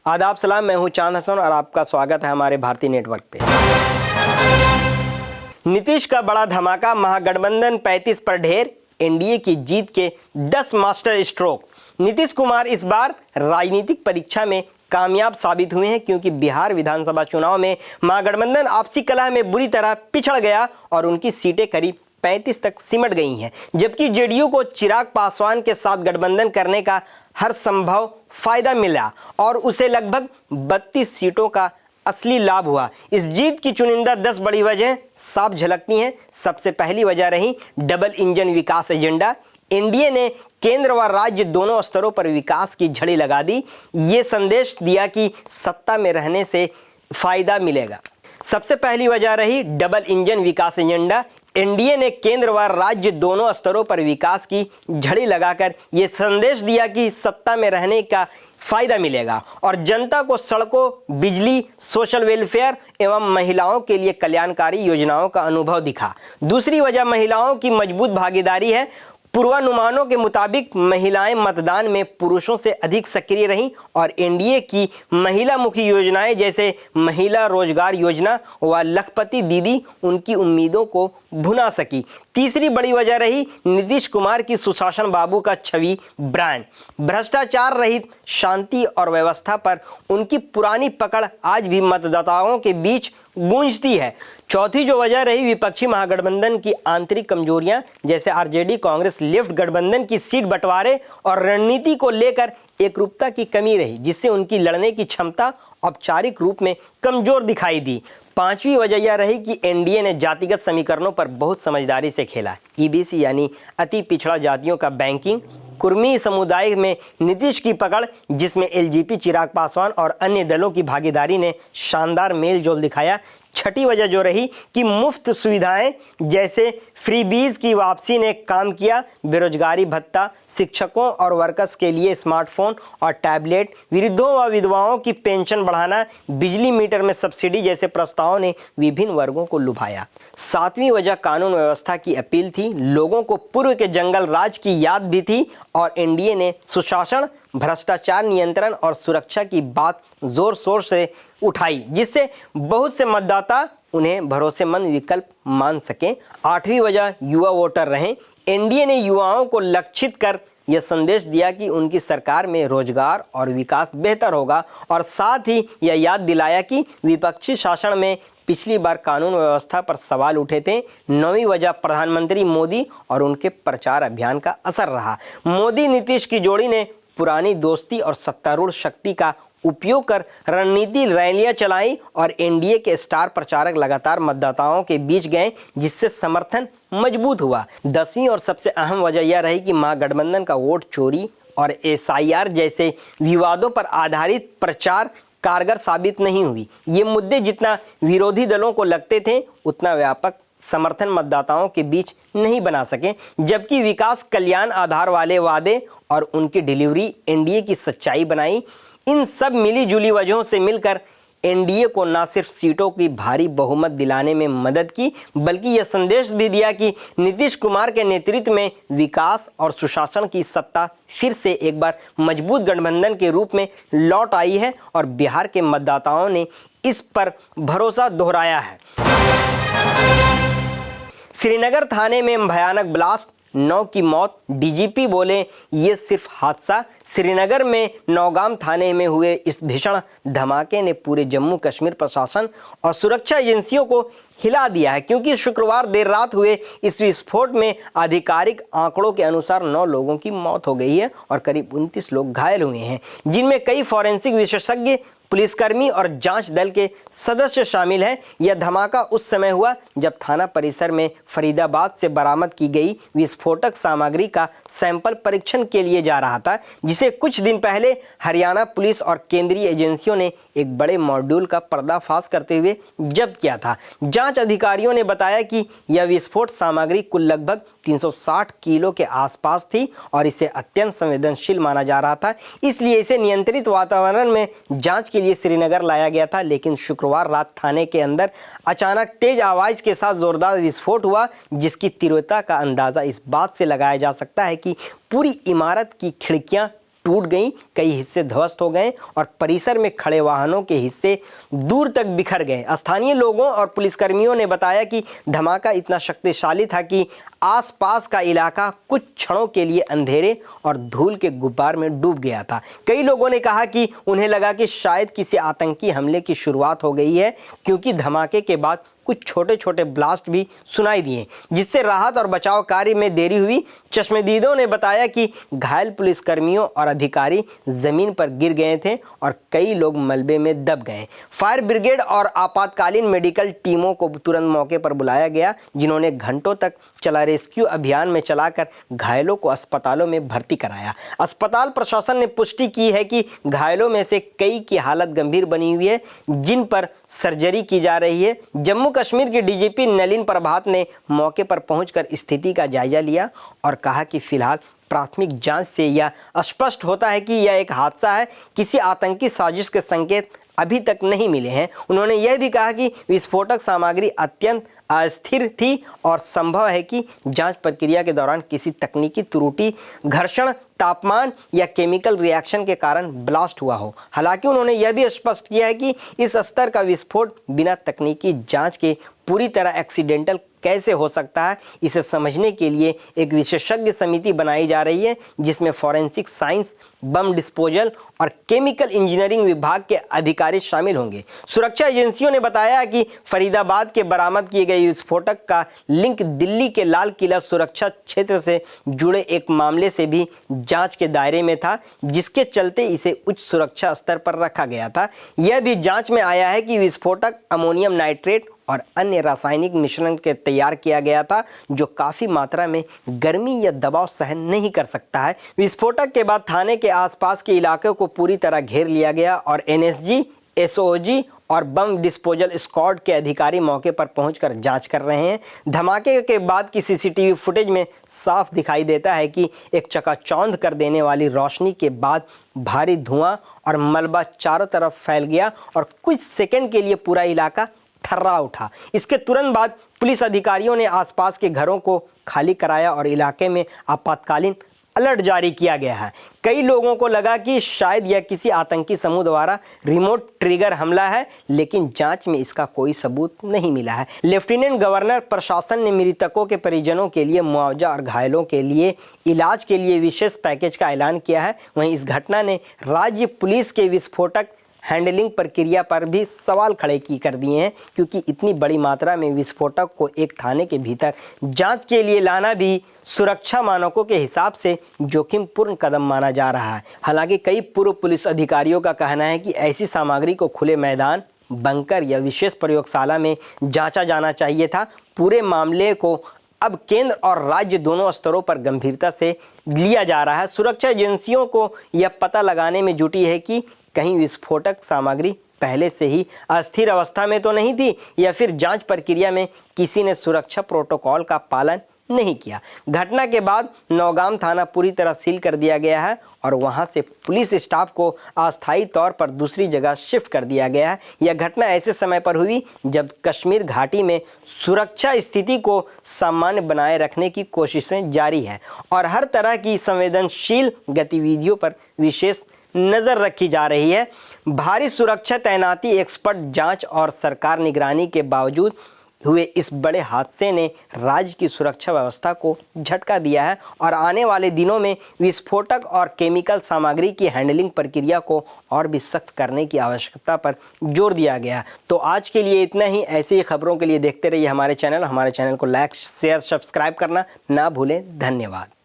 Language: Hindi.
आदाब सलाम, मैं हूं चांद हसन और आपका स्वागत है हमारे भारतीय नेटवर्क पे। नीतीश का बड़ा धमाका, महागठबंधन 35 पर ढेर, एनडीए की जीत के 10 मास्टर स्ट्रोक। नीतीश कुमार इस बार राजनीतिक परीक्षा में कामयाब साबित हुए हैं क्योंकि बिहार विधानसभा चुनाव में महागठबंधन आपसी कलह में बुरी तरह पिछड़ गया और उनकी सीटें करीब 35 तक सिमट गई हैं, जबकि जेडीयू को चिराग पासवान के साथ गठबंधन करने का हर संभव फायदा मिला और उसे लगभग 32 सीटों का असली लाभ हुआ। इस जीत की चुनिंदा 10 बड़ी वजह साफ झलकती हैं। सबसे पहली वजह रही डबल इंजन विकास एजेंडा। एनडीए ने केंद्र व राज्य दोनों स्तरों पर विकास की झड़ी लगा दी। ये संदेश दिया कि सत्ता में रहने से फायदा मिलेगा। सबसे पहली वजह रही डबल इंजन विकास एजेंडा। एनडीए ने केंद्र व राज्य दोनों स्तरों पर विकास की झड़ी लगाकर यह संदेश दिया कि सत्ता में रहने का फायदा मिलेगा और जनता को सड़कों, बिजली, सोशल वेलफेयर एवं महिलाओं के लिए कल्याणकारी योजनाओं का अनुभव दिखा। दूसरी वजह महिलाओं की मजबूत भागीदारी है। पूर्वानुमानों के मुताबिक महिलाएं मतदान में पुरुषों से अधिक सक्रिय रहीं और एनडीए की महिला मुखी योजनाएं जैसे महिला रोजगार योजना व लखपति दीदी उनकी उम्मीदों को भुना सकी। तीसरी बड़ी वजह रही नीतीश कुमार की सुशासन बाबू का छवि ब्रांड। भ्रष्टाचार रहित शांति और व्यवस्था पर उनकी पुरानी पकड़ आज भी मतदाताओं के बीच गूंजती है। चौथी जो वजह रही विपक्षी महागठबंधन की आंतरिक कमजोरियां जैसे आरजेडी कांग्रेस लेफ्ट गठबंधन की सीट बंटवारे और रणनीति को लेकर एकरूपता की कमी रही, जिससे उनकी लड़ने की क्षमता औपचारिक रूप में कमजोर दिखाई दी। पांचवी वजह यह रही कि एनडीए ने जातिगत समीकरणों पर बहुत समझदारी से खेला। ईबीसी यानी अति पिछड़ा जातियों का बैंकिंग, कुर्मी समुदाय में नीतीश की पकड़ जिसमें एलजेपी चिराग पासवान और अन्य दलों की भागीदारी ने शानदार मेल जोल दिखाया। छठी वजह जो रही कि मुफ्त सुविधाएं जैसे फ्रीबीज की वापसी ने काम किया। बेरोजगारी भत्ता, शिक्षकों और वर्कर्स के लिए स्मार्टफोन और टैबलेट, वृद्धों व विधवाओं की पेंशन बढ़ाना, बिजली मीटर में सब्सिडी जैसे प्रस्तावों ने विभिन्न वर्गों को लुभाया। सातवीं वजह कानून व्यवस्था की अपील थी। लोगों को पूर्व के जंगल राज की याद भी थी और एनडीए ने सुशासन, भ्रष्टाचार नियंत्रण और सुरक्षा की बात जोर शोर से उठाई, जिससे बहुत से मतदाता उन्हें भरोसेमंद विकल्प मान सकें। आठवीं वजह युवा वोटर रहे। एनडीए ने युवाओं को लक्षित कर यह संदेश दिया कि उनकी सरकार में रोजगार और विकास बेहतर होगा और साथ ही यह याद दिलाया कि विपक्षी शासन में पिछली बार कानून व्यवस्था पर सवाल उठे थे। नौवीं वजह प्रधानमंत्री मोदी और उनके प्रचार अभियान का असर रहा। मोदी नीतीश की जोड़ी ने पुरानी दोस्ती और सत्तारूढ़ शक्ति का उपयोग कर रणनीति रैलियां चलाई और एनडीए के स्टार प्रचारक लगातार मतदाताओं के बीच गए, जिससे समर्थन मजबूत हुआ। 10वीं और सबसे अहम वजह यह रही कि महागठबंधन का वोट चोरी और एसआईआर जैसे विवादों पर आधारित प्रचार कारगर साबित नहीं हुई। ये मुद्दे जितना विरोधी दलों को लगते थे उतना व्यापक समर्थन मतदाताओं के बीच नहीं बना सके, जबकि विकास कल्याण आधार वाले वादे और उनकी डिलीवरी एनडीए की सच्चाई बनाई। इन सब मिली जुली वजहों से मिलकर एनडीए को न सिर्फ सीटों की भारी बहुमत दिलाने में मदद की, बल्कि यह संदेश भी दिया कि नीतीश कुमार के नेतृत्व में विकास और सुशासन की सत्ता फिर से एक बार मजबूत गठबंधन के रूप में लौट आई है और बिहार के मतदाताओं ने इस पर भरोसा दोहराया है। श्रीनगर थाने में भयानक ब्लास्ट, 9 की मौत। डीजीपी बोले ये सिर्फ हादसा। श्रीनगर में नौगाम थाने में हुए इस भीषण धमाके ने पूरे जम्मू कश्मीर प्रशासन और सुरक्षा एजेंसियों को हिला दिया है, क्योंकि शुक्रवार देर रात हुए इस विस्फोट में आधिकारिक आंकड़ों के अनुसार 9 लोगों की मौत हो गई है और करीब 29 लोग घायल हुए हैं, जिनमें कई फॉरेंसिक विशेषज्ञ, पुलिसकर्मी और जांच दल के सदस्य शामिल हैं। यह धमाका उस समय हुआ जब थाना परिसर में फरीदाबाद से बरामद की गई विस्फोटक सामग्री का सैंपल परीक्षण के लिए जा रहा था, जिसे कुछ दिन पहले हरियाणा पुलिस और केंद्रीय एजेंसियों ने एक बड़े मॉड्यूल का पर्दाफाश करते हुए जब्त किया था। जांच अधिकारियों ने बताया कि यह विस्फोट सामग्री कुल लगभग 360 किलो के आसपास थी और इसे अत्यंत संवेदनशील माना जा रहा था, इसलिए इसे नियंत्रित वातावरण में जांच के लिए श्रीनगर लाया गया था। लेकिन शुक्रवार रात थाने के अंदर अचानक तेज आवाज के साथ जोरदार विस्फोट हुआ, जिसकी तीव्रता का अंदाजा इस बात से लगाया जा सकता है कि पूरी इमारत की खिड़कियां टूट गई, कई हिस्से ध्वस्त हो गए और परिसर में खड़े वाहनों के हिस्से दूर तक बिखर गए। स्थानीय लोगों और पुलिसकर्मियों ने बताया कि धमाका इतना शक्तिशाली था कि आसपास का इलाका कुछ क्षणों के लिए अंधेरे और धूल के गुब्बार में डूब गया था। कई लोगों ने कहा कि उन्हें लगा कि शायद किसी आतंकी हमले की शुरुआत हो गई है, क्योंकि धमाके के बाद कुछ छोटे छोटे ब्लास्ट भी सुनाई दिए, जिससे राहत और बचाव कार्य में देरी हुई। चश्मदीदों ने बताया कि घायल पुलिसकर्मियों और अधिकारी जमीन पर गिर गए थे और कई लोग मलबे में दब गए। फायर ब्रिगेड और आपातकालीन मेडिकल टीमों को तुरंत मौके पर बुलाया गया, जिन्होंने घंटों तक चला रेस्क्यू अभियान में चलाकर घायलों को अस्पतालों में भर्ती कराया। अस्पताल प्रशासन ने पुष्टि की है कि घायलों में से कई की हालत गंभीर बनी हुई है, जिन पर सर्जरी की जा रही है। जम्मू कश्मीर के डीजीपी नलिन प्रभात ने मौके पर पहुंचकर स्थिति का जायजा लिया और कहा कि फिलहाल प्राथमिक जांच से यह स्पष्ट होता है कि यह एक हादसा है, किसी आतंकी साजिश के संकेत अभी तक नहीं मिले हैं। उन्होंने यह भी कहा कि विस्फोटक सामग्री अत्यंत अस्थिर थी और संभव है कि जांच प्रक्रिया के दौरान किसी तकनीकी त्रुटि, घर्षण, तापमान या केमिकल रिएक्शन के कारण ब्लास्ट हुआ हो। हालांकि उन्होंने यह भी स्पष्ट किया है कि इस स्तर का विस्फोट बिना तकनीकी जांच के पूरी तरह एक्सीडेंटल कैसे हो सकता है, इसे समझने के लिए एक विशेषज्ञ समिति बनाई जा रही है, जिसमें फॉरेंसिक साइंस, बम डिस्पोजल और केमिकल इंजीनियरिंग विभाग के अधिकारी शामिल होंगे। सुरक्षा एजेंसियों ने बताया कि फरीदाबाद के बरामद किए गए विस्फोटक का लिंक दिल्ली के लाल किला सुरक्षा क्षेत्र से जुड़े एक मामले से भी जांच के दायरे में था, जिसके चलते इसे उच्च सुरक्षा स्तर पर रखा गया था। यह भी जांच में आया है कि विस्फोटक अमोनियम नाइट्रेट और अन्य रासायनिक मिश्रण के तैयार किया गया था, जो काफी मात्रा में गर्मी या दबाव सहन नहीं कर सकता है। विस्फोटक के बाद थाने के आसपास के इलाके को पूरी तरह घेर लिया गया और एनएसजी, एसओजी और बम डिस्पोजल स्क्वाड के अधिकारी मौके पर पहुंचकर जांच कर रहे हैं। धमाके के बाद की सीसीटीवी फुटेज में साफ दिखाई देता है कि एक चकाचौंध कर देने वाली रोशनी के बाद भारी धुआं और मलबा चारों तरफ फैल गया और कुछ सेकंड के लिए पूरा इलाका थर्रा उठा। इसके तुरंत बाद पुलिस अधिकारियों ने आसपास के घरों को खाली कराया और इलाके में आपातकालीन अलर्ट जारी किया गया है। कई लोगों को लगा कि शायद यह किसी आतंकी समूह द्वारा रिमोट ट्रिगर हमला है, लेकिन जांच में इसका कोई सबूत नहीं मिला है। लेफ्टिनेंट गवर्नर प्रशासन ने मृतकों के परिजनों के लिए मुआवजा और घायलों के लिए इलाज के लिए विशेष पैकेज का ऐलान किया है। वहीं इस घटना ने राज्य पुलिस के विस्फोटक हैंडलिंग प्रक्रिया पर भी सवाल खड़े कर दिए हैं, क्योंकि इतनी बड़ी मात्रा में विस्फोटक को एक थाने के भीतर जांच के लिए लाना भी सुरक्षा मानकों के हिसाब से जोखिमपूर्ण कदम माना जा रहा है। हालांकि कई पूर्व पुलिस अधिकारियों का कहना है कि ऐसी सामग्री को खुले मैदान, बंकर या विशेष प्रयोगशाला में जांचा जाना चाहिए था। पूरे मामले को अब केंद्र और राज्य दोनों स्तरों पर गंभीरता से लिया जा रहा है। सुरक्षा एजेंसियों को यह पता लगाने में जुटी है कि कहीं विस्फोटक सामग्री पहले से ही अस्थिर अवस्था में तो नहीं थी, या फिर जांच प्रक्रिया में किसी ने सुरक्षा प्रोटोकॉल का पालन नहीं किया। घटना के बाद नौगाम थाना पूरी तरह सील कर दिया गया है और वहां से पुलिस स्टाफ को अस्थायी तौर पर दूसरी जगह शिफ्ट कर दिया गया है। यह घटना ऐसे समय पर हुई जब कश्मीर घाटी में सुरक्षा स्थिति को सामान्य बनाए रखने की कोशिशें जारी है और हर तरह की संवेदनशील गतिविधियों पर विशेष नजर रखी जा रही है। भारी सुरक्षा तैनाती, एक्सपर्ट जांच और सरकार निगरानी के बावजूद हुए इस बड़े हादसे ने राज्य की सुरक्षा व्यवस्था को झटका दिया है और आने वाले दिनों में विस्फोटक और केमिकल सामग्री की हैंडलिंग प्रक्रिया को और भी सख्त करने की आवश्यकता पर जोर दिया गया। तो आज के लिए इतना ही। ऐसी ही खबरों के लिए देखते रहिए हमारे चैनल को लाइक, शेयर, सब्सक्राइब करना ना भूलें। धन्यवाद।